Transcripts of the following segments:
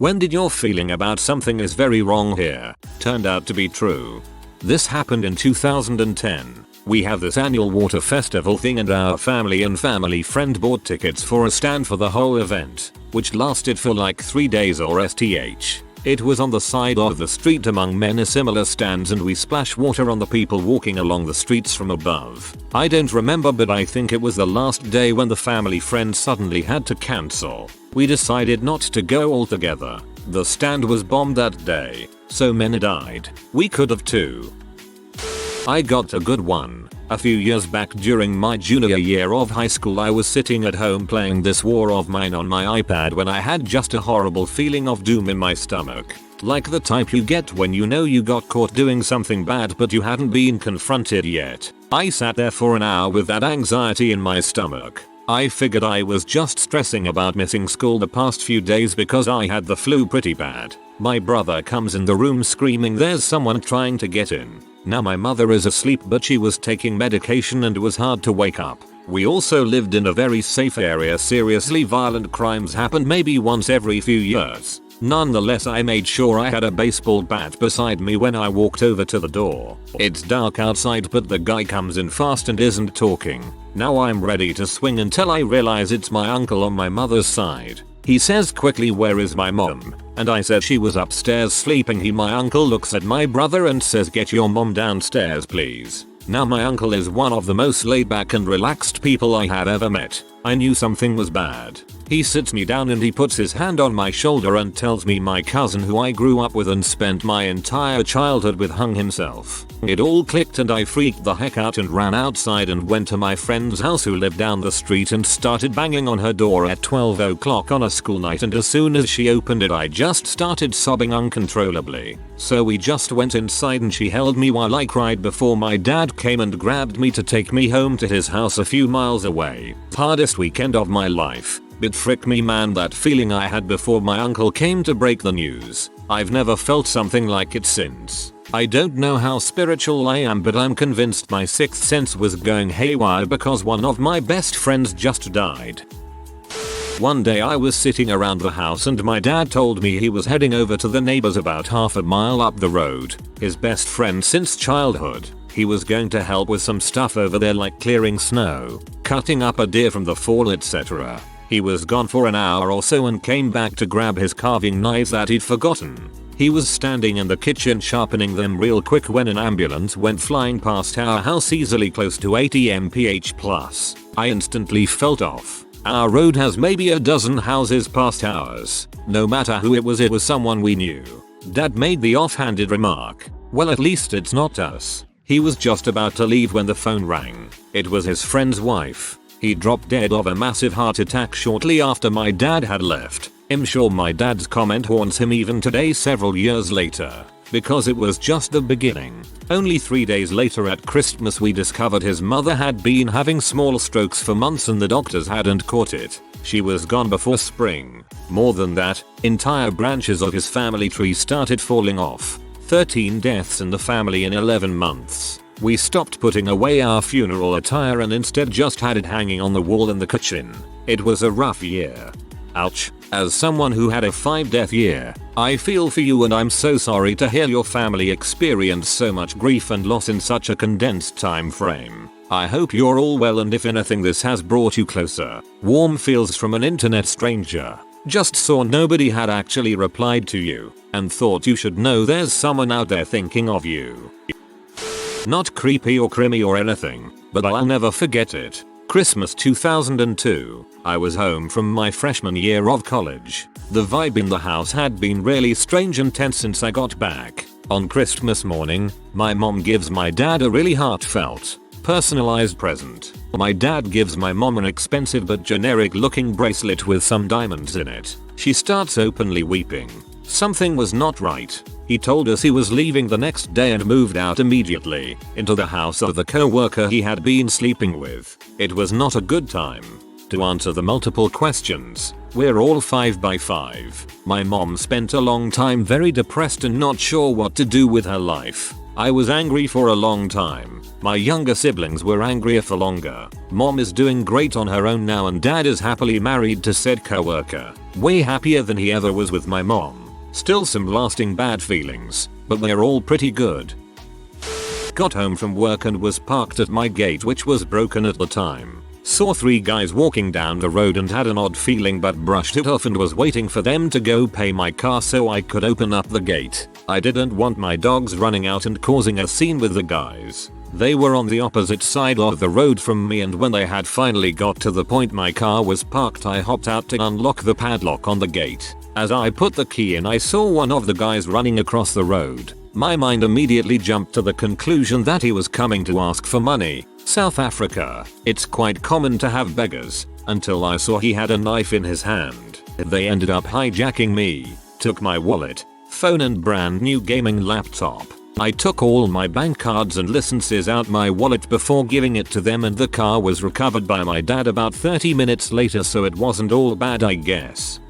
When did your feeling about something is very wrong here turned out to be true? This happened in 2010. We have this annual water festival thing and our family and family friend bought tickets for a stand for the whole event, which lasted for like 3 days or STH. It was on the side of the street among many similar stands and we splash water on the people walking along the streets from above. I don't remember, but I think it was the last day when the family friend suddenly had to cancel. We decided not to go altogether. The stand was bombed that day. So many died. We could have too. I got a good one. A few years back during my junior year of high school I was sitting at home playing this war of mine on my iPad when I had just a horrible feeling of doom in my stomach. Like the type you get when you know you got caught doing something bad but you hadn't been confronted yet. I sat there for an hour with that anxiety in my stomach. I figured I was just stressing about missing school the past few days because I had the flu pretty bad. My brother comes in the room screaming there's someone trying to get in. Now my mother is asleep but she was taking medication and it was hard to wake up. We also lived in a very safe area. Seriously violent crimes happened maybe once every few years. Nonetheless, I made sure I had a baseball bat beside me when I walked over to the door. It's dark outside but the guy comes in fast and isn't talking. Now I'm ready to swing until I realize it's my uncle on my mother's side. He says quickly, "Where is my mom?" And I said she was upstairs sleeping. My uncle looks at my brother and says, "Get your mom downstairs please." Now my uncle is one of the most laid back and relaxed people I have ever met. I knew something was bad. He sits me down and he puts his hand on my shoulder and tells me my cousin who I grew up with and spent my entire childhood with hung himself. It all clicked and I freaked the heck out and ran outside and went to my friend's house who lived down the street and started banging on her door at 12 o'clock on a school night, and as soon as she opened it I just started sobbing uncontrollably. So we just went inside and she held me while I cried before my dad came and grabbed me to take me home to his house a few miles away. Hardest weekend of my life. But frick me man, that feeling I had before my uncle came to break the news. I've never felt something like it since. I don't know how spiritual I am, but I'm convinced my sixth sense was going haywire because one of my best friends just died. One day I was sitting around the house and my dad told me he was heading over to the neighbors about half a mile up the road. His best friend since childhood. He was going to help with some stuff over there like clearing snow, cutting up a deer from the fall, etc. He was gone for an hour or so and came back to grab his carving knives that he'd forgotten. He was standing in the kitchen sharpening them real quick when an ambulance went flying past our house easily close to 80 mph+. I instantly felt off. Our road has maybe a dozen houses past ours. No matter who it was someone we knew. Dad made the offhanded remark, "Well, at least it's not us." He was just about to leave when the phone rang. It was his friend's wife. He dropped dead of a massive heart attack shortly after my dad had left. I'm sure my dad's comment haunts him even today several years later. Because it was just the beginning. Only 3 days later at Christmas we discovered his mother had been having small strokes for months and the doctors hadn't caught it. She was gone before spring. More than that, entire branches of his family tree started falling off. 13 deaths in the family in 11 months. We stopped putting away our funeral attire and instead just had it hanging on the wall in the kitchen. It was a rough year. Ouch. As someone who had a 5-death year, I feel for you and I'm so sorry to hear your family experience so much grief and loss in such a condensed time frame. I hope you're all well, and if anything this has brought you closer. Warm feels from an internet stranger. Just saw nobody had actually replied to you and thought you should know there's someone out there thinking of you. Not creepy or crimmy or anything, but I'll never forget it. Christmas 2002. I was home from my freshman year of college. The vibe in the house had been really strange and tense since I got back. On Christmas morning, my mom gives my dad a really heartfelt, personalized present. My dad gives my mom an expensive but generic looking bracelet with some diamonds in it. She starts openly weeping. Something was not right. He told us he was leaving the next day and moved out immediately into the house of the co-worker he had been sleeping with. It was not a good time. To answer the multiple questions, we're all 5 by 5. My mom spent a long time very depressed and not sure what to do with her life. I was angry for a long time. My younger siblings were angrier for longer. Mom is doing great on her own now and dad is happily married to said coworker. Way happier than he ever was with my mom. Still some lasting bad feelings, but they're all pretty good. Got home from work and was parked at my gate, which was broken at the time. Saw 3 guys walking down the road and had an odd feeling but brushed it off and was waiting for them to go pay my car so I could open up the gate. I didn't want my dogs running out and causing a scene with the guys. They were on the opposite side of the road from me, and when they had finally got to the point my car was parked, I hopped out to unlock the padlock on the gate. As I put the key in, I saw one of the guys running across the road. My mind immediately jumped to the conclusion that he was coming to ask for money. South Africa, it's quite common to have beggars, until I saw he had a knife in his hand. They ended up hijacking me, took my wallet, phone and brand new gaming laptop. I took all my bank cards and licenses out my wallet before giving it to them, and the car was recovered by my dad about 30 minutes later, so it wasn't all bad, I guess.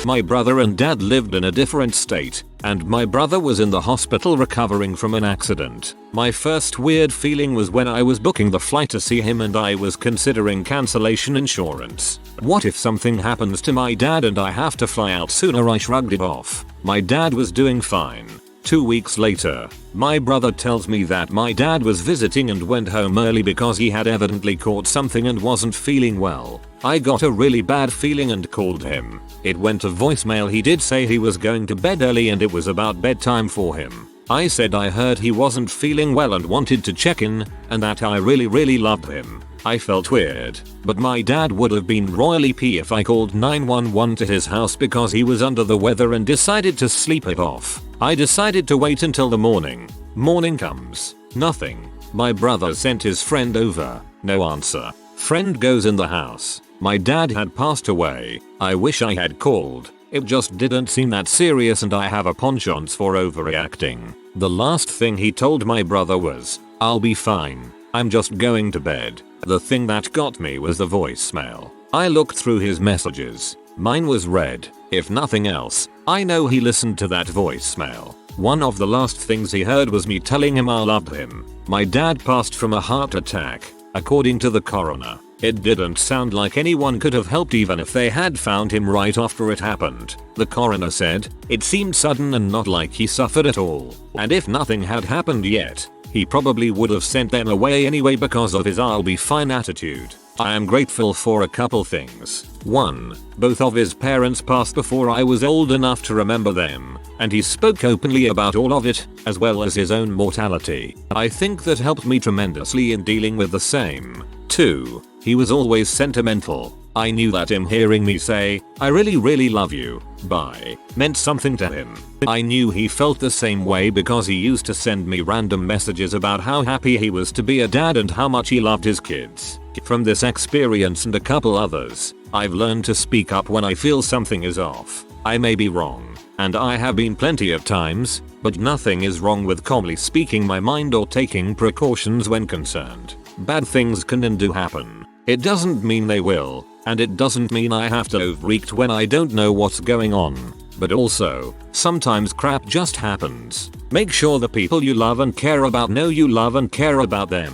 My brother and dad lived in a different state, and my brother was in the hospital recovering from an accident. My first weird feeling was when I was booking the flight to see him and I was considering cancellation insurance. What if something happens to my dad and I have to fly out sooner? I shrugged it off. My dad was doing fine. 2 weeks later, my brother tells me that my dad was visiting and went home early because he had evidently caught something and wasn't feeling well. I got a really bad feeling and called him. It went to voicemail. He did say he was going to bed early and it was about bedtime for him. I said I heard he wasn't feeling well and wanted to check in, and that I really loved him. I felt weird, but my dad would have been royally pee if I called 911 to his house because he was under the weather and decided to sleep it off. I decided to wait until the morning. Morning comes. Nothing. My brother sent his friend over. No answer. Friend goes in the house. My dad had passed away. I wish I had called. It just didn't seem that serious and I have a penchant for overreacting. The last thing he told my brother was, "I'll be fine. I'm just going to bed." The thing that got me was the voicemail. I looked through his messages. Mine was read. If nothing else, I know he listened to that voicemail. One of the last things he heard was me telling him I loved him. My dad passed from a heart attack, according to the coroner. It didn't sound like anyone could have helped even if they had found him right after it happened. The coroner said, it seemed sudden and not like he suffered at all. And if nothing had happened yet, he probably would have sent them away anyway because of his "I'll be fine" attitude. I am grateful for a couple things. 1. Both of his parents passed before I was old enough to remember them, and he spoke openly about all of it, as well as his own mortality. I think that helped me tremendously in dealing with the same. 2. He was always sentimental. I knew that him hearing me say, "I really love you, bye," meant something to him. I knew he felt the same way because he used to send me random messages about how happy he was to be a dad and how much he loved his kids. From this experience and a couple others, I've learned to speak up when I feel something is off. I may be wrong, and I have been plenty of times, but nothing is wrong with calmly speaking my mind or taking precautions when concerned. Bad things can and do happen. It doesn't mean they will, and it doesn't mean I have to overreact when I don't know what's going on. But also, sometimes crap just happens. Make sure the people you love and care about know you love and care about them.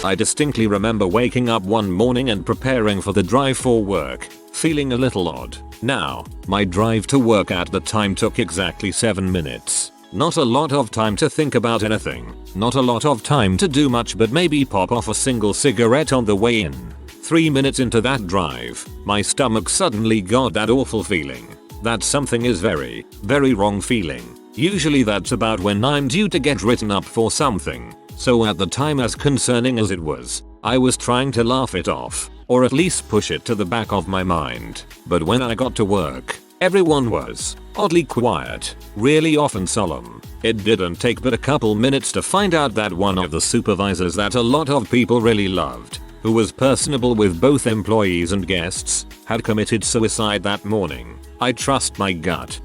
I distinctly remember waking up one morning and preparing for the drive for work, feeling a little odd. Now, my drive to work at the time took exactly 7 minutes. Not a lot of time to think about anything. Not a lot of time to do much but maybe pop off a single cigarette on the way in. 3 minutes into that drive, my stomach suddenly got that awful feeling. That something is very wrong feeling. Usually that's about when I'm due to get written up for something. So at the time, as concerning as it was, I was trying to laugh it off, or at least push it to the back of my mind. But when I got to work, everyone was oddly quiet, really often solemn. It didn't take but a couple minutes to find out that one of the supervisors that a lot of people really loved, who was personable with both employees and guests, had committed suicide that morning. I trust my gut.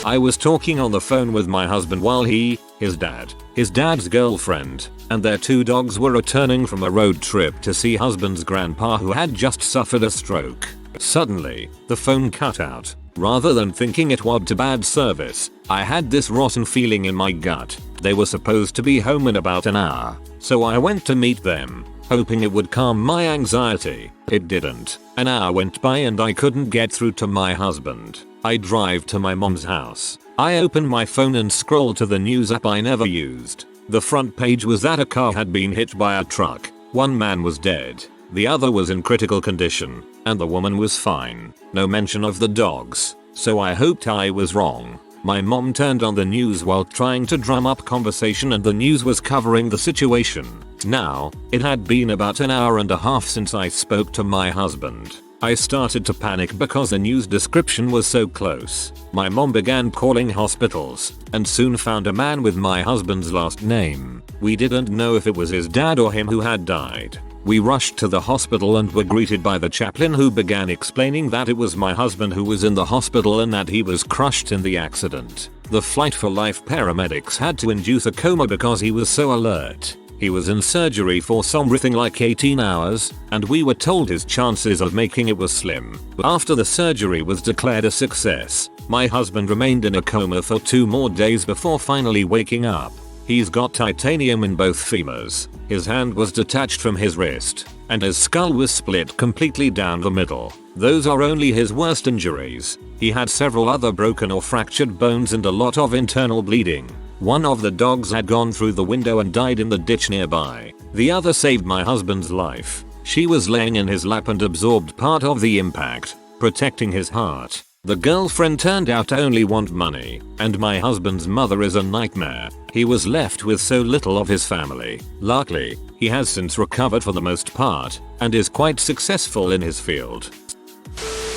I was talking on the phone with my husband while his dad's girlfriend, and their 2 dogs were returning from a road trip to see husband's grandpa who had just suffered a stroke. Suddenly, the phone cut out. Rather than thinking it was bad service, I had this rotten feeling in my gut. They were supposed to be home in about an hour, so I went to meet them, hoping it would calm my anxiety. It didn't. An hour went by and I couldn't get through to my husband. I drive to my mom's house. I opened my phone and scrolled to the news app I never used. The front page was that a car had been hit by a truck. One man was dead, the other was in critical condition, and the woman was fine. No mention of the dogs, so I hoped I was wrong. My mom turned on the news while trying to drum up conversation and the news was covering the situation. Now, it had been about an hour and a half since I spoke to my husband. I started to panic because the news description was so close. My mom began calling hospitals and soon found a man with my husband's last name. We didn't know if it was his dad or him who had died. We rushed to the hospital and were greeted by the chaplain who began explaining that it was my husband who was in the hospital and that he was crushed in the accident. The Flight for Life paramedics had to induce a coma because he was so alert. He was in surgery for something like 18 hours, and we were told his chances of making it were slim. After the surgery was declared a success, my husband remained in a coma for 2 more days before finally waking up. He's got titanium in both femurs, his hand was detached from his wrist, and his skull was split completely down the middle. Those are only his worst injuries. He had several other broken or fractured bones and a lot of internal bleeding. One of the dogs had gone through the window and died in the ditch nearby. The other saved my husband's life. She was laying in his lap and absorbed part of the impact, protecting his heart. The girlfriend turned out to only want money, and my husband's mother is a nightmare. He was left with so little of his family. Luckily, he has since recovered for the most part, and is quite successful in his field.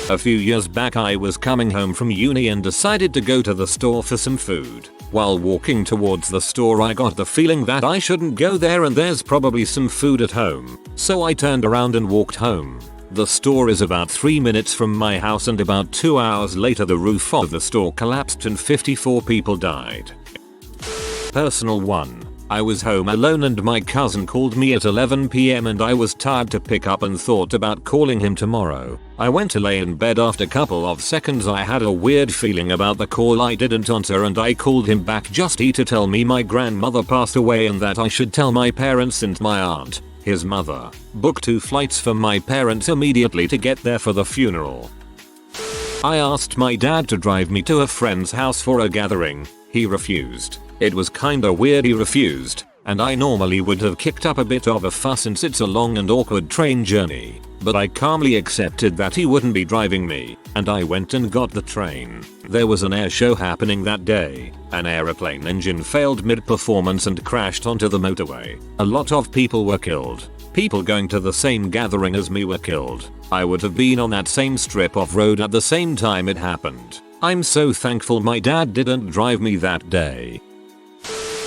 A few years back I was coming home from uni and decided to go to the store for some food. While walking towards the store I got the feeling that I shouldn't go there and there's probably some food at home. So I turned around and walked home. The store is about 3 minutes from my house and about 2 hours later the roof of the store collapsed and 54 people died. Personal 1. I was home alone and my cousin called me at 11 PM and I was tired to pick up and thought about calling him tomorrow. I went to lay in bed. After a couple of seconds I had a weird feeling about the call. I didn't answer and I called him back just to tell me my grandmother passed away and that I should tell my parents and my aunt, his mother, book 2 flights for my parents immediately to get there for the funeral. I asked my dad to drive me to a friend's house for a gathering. He refused. It was kinda weird he refused, and I normally would have kicked up a bit of a fuss since it's a long and awkward train journey, but I calmly accepted that he wouldn't be driving me, and I went and got the train. There was an air show happening that day. An aeroplane engine failed mid-performance and crashed onto the motorway. A lot of people were killed. People going to the same gathering as me were killed. I would have been on that same strip of road at the same time it happened. I'm so thankful my dad didn't drive me that day.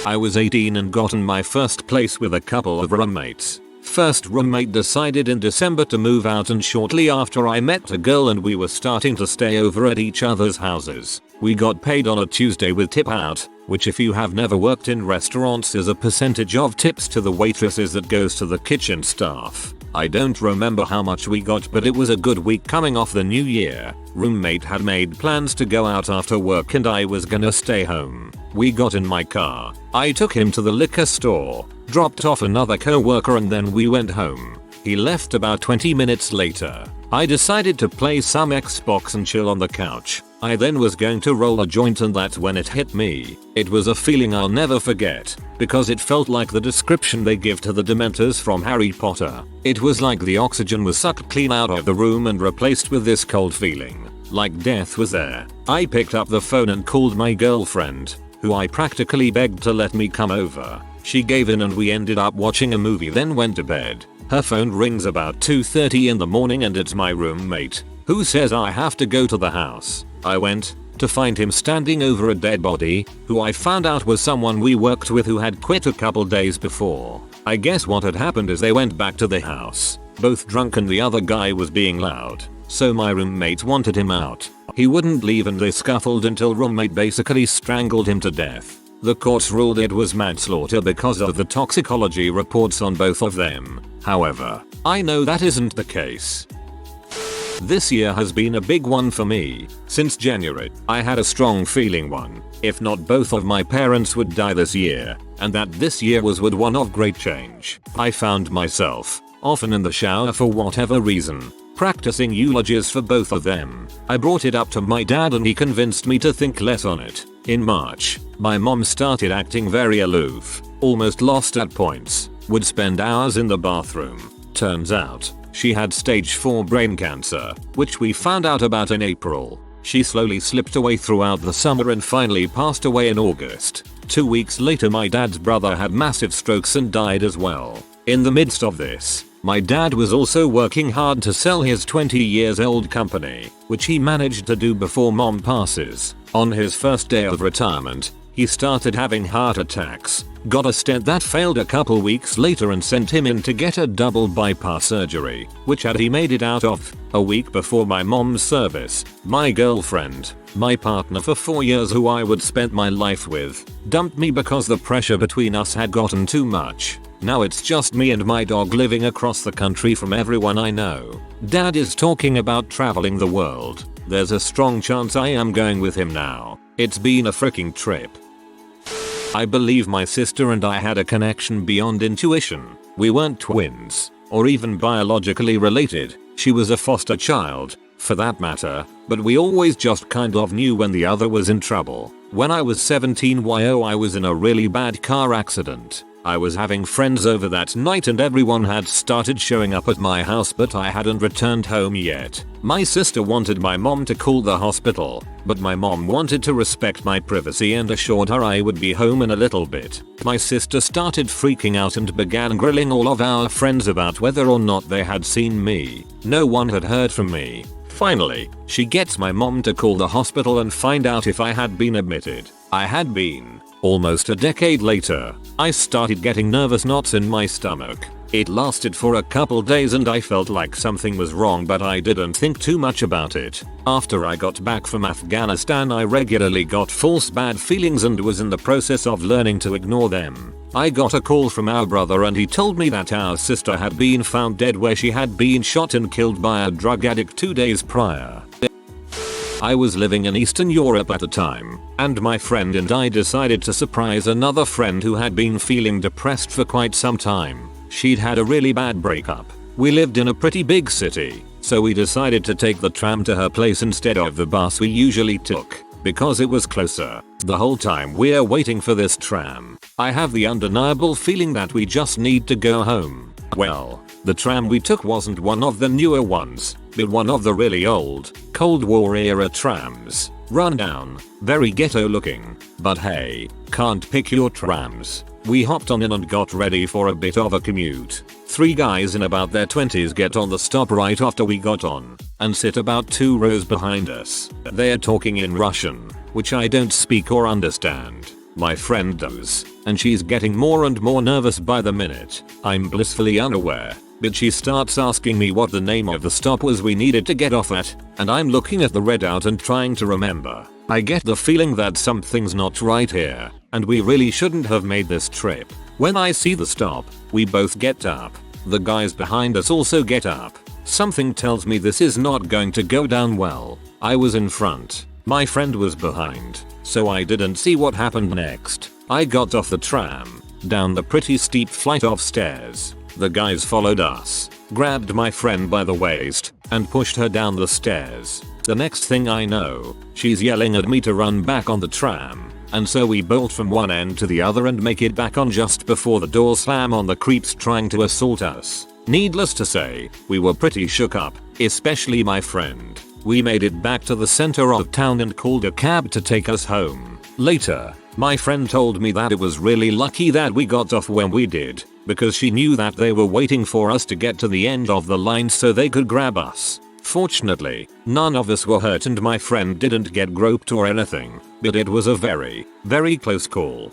I was 18 and got in my first place with a couple of roommates. First roommate decided in December to move out and shortly after I met a girl and we were starting to stay over at each other's houses. We got paid on a Tuesday with tip out, which if you have never worked in restaurants is a percentage of tips to the waitresses that goes to the kitchen staff. I don't remember how much we got but it was a good week coming off the new year. Roommate had made plans to go out after work and I was gonna stay home. We got in my car. I took him to the liquor store, dropped off another co-worker and then we went home. He left about 20 minutes later. I decided to play some Xbox and chill on the couch. I then was going to roll a joint and that's when it hit me. It was a feeling I'll never forget, because it felt like the description they give to the Dementors from Harry Potter. It was like the oxygen was sucked clean out of the room and replaced with this cold feeling, like death was there. I picked up the phone and called my girlfriend, who I practically begged to let me come over. She gave in and we ended up watching a movie then went to bed. Her phone rings about 2:30 in the morning and it's my roommate, who says I have to go to the house. I went, to find him standing over a dead body, who I found out was someone we worked with who had quit a couple days before. I guess what had happened is they went back to the house, both drunk and the other guy was being loud, so my roommate wanted him out. He wouldn't leave and they scuffled until roommate basically strangled him to death. The courts ruled it was manslaughter because of the toxicology reports on both of them. However, I know that isn't the case. This year has been a big one for me. Since January, I had a strong feeling one, if not both of my parents would die this year, and that this year was one of great change. I found myself, often in the shower for whatever reason, practicing eulogies for both of them. I brought it up to my dad and he convinced me to think less on it. In March, my mom started acting very aloof, almost lost at points, would spend hours in the bathroom. Turns out, she had stage 4 brain cancer, which we found out about in April. She slowly slipped away throughout the summer and finally passed away in August. 2 weeks later my dad's brother had massive strokes and died as well. In the midst of this, my dad was also working hard to sell his 20 years old company, which he managed to do before mom passes. On his first day of retirement, he started having heart attacks, got a stent that failed a couple weeks later and sent him in to get a double bypass surgery, which had he made it out of. A week before my mom's service, my girlfriend, my partner for 4 years who I would spend my life with, dumped me because the pressure between us had gotten too much. Now it's just me and my dog living across the country from everyone I know. Dad is talking about traveling the world. There's a strong chance I am going with him now. It's been a freaking trip. I believe my sister and I had a connection beyond intuition. We weren't twins, or even biologically related. She was a foster child, for that matter, but we always just kind of knew when the other was in trouble. When I was 17 I was in a really bad car accident. I was having friends over that night and everyone had started showing up at my house but I hadn't returned home yet. My sister wanted my mom to call the hospital, but my mom wanted to respect my privacy and assured her I would be home in a little bit. My sister started freaking out and began grilling all of our friends about whether or not they had seen me. No one had heard from me. Finally, she gets my mom to call the hospital and find out if I had been admitted. I had been. Almost a decade later, I started getting nervous knots in my stomach. It lasted for a couple days and I felt like something was wrong but I didn't think too much about it. After I got back from Afghanistan I regularly got false bad feelings and was in the process of learning to ignore them. I got a call from our brother and he told me that our sister had been found dead where she had been shot and killed by a drug addict 2 days prior. I was living in Eastern Europe at the time, and my friend and I decided to surprise another friend who had been feeling depressed for quite some time. She'd had a really bad breakup. We lived in a pretty big city, so we decided to take the tram to her place instead of the bus we usually took, because it was closer. The whole time we're waiting for this tram, I have the undeniable feeling that we just need to go home. Well, the tram we took wasn't one of the newer ones, but one of the really old, Cold War era trams. Run down, very ghetto looking, but hey, can't pick your trams. We hopped on in and got ready for a bit of a commute. 3 guys in about their 20s get on the stop right after we got on, and sit about 2 rows behind us. They're talking in Russian, which I don't speak or understand. My friend does, and she's getting more and more nervous by the minute. I'm blissfully unaware, but she starts asking me what the name of the stop was we needed to get off at, and I'm looking at the readout and trying to remember. I get the feeling that something's not right here, and we really shouldn't have made this trip. When I see the stop, we both get up. The guys behind us also get up. Something tells me this is not going to go down well. I was in front. My friend was behind, so I didn't see what happened next. I got off the tram, down the pretty steep flight of stairs. The guys followed us, grabbed my friend by the waist, and pushed her down the stairs. The next thing I know, she's yelling at me to run back on the tram, and so we bolt from one end to the other and make it back on just before the doors slam on the creeps trying to assault us. Needless to say, we were pretty shook up, especially my friend. We made it back to the center of town and called a cab to take us home. Later, my friend told me that it was really lucky that we got off when we did, because she knew that they were waiting for us to get to the end of the line so they could grab us. Fortunately, none of us were hurt and my friend didn't get groped or anything, but it was a very, very close call.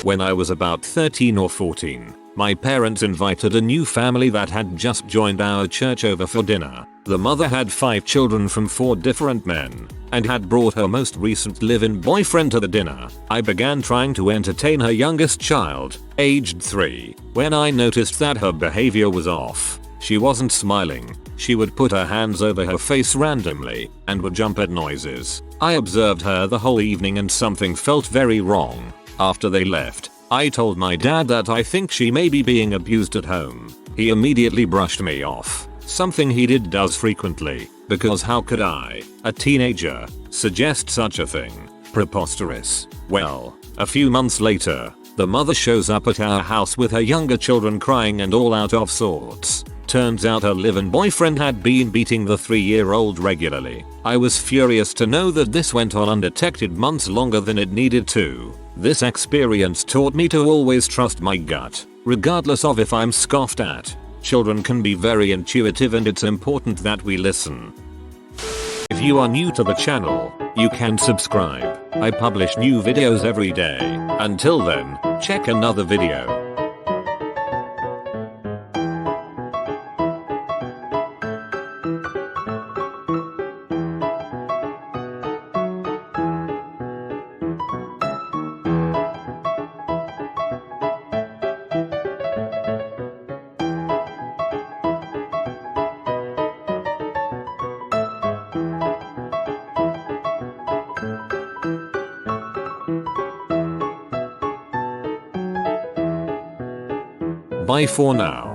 When I was about 13 or 14, my parents invited a new family that had just joined our church over for dinner. The mother had 5 children from 4 different men, and had brought her most recent live-in boyfriend to the dinner. I began trying to entertain her youngest child, aged 3, when I noticed that her behavior was off. She wasn't smiling. She would put her hands over her face randomly and would jump at noises. I observed her the whole evening and something felt very wrong. After they left, I told my dad that I think she may be being abused at home. He immediately brushed me off, something he does frequently, because how could I, a teenager, suggest such a thing? Preposterous. Well, a few months later, the mother shows up at our house with her younger children crying and all out of sorts. Turns out her live-in boyfriend had been beating the 3-year-old regularly. I was furious to know that this went on undetected months longer than it needed to. This experience taught me to always trust my gut, regardless of if I'm scoffed at. Children can be very intuitive and it's important that we listen. If you are new to the channel, you can subscribe. I publish new videos every day. Until then, check another video. Bye for now.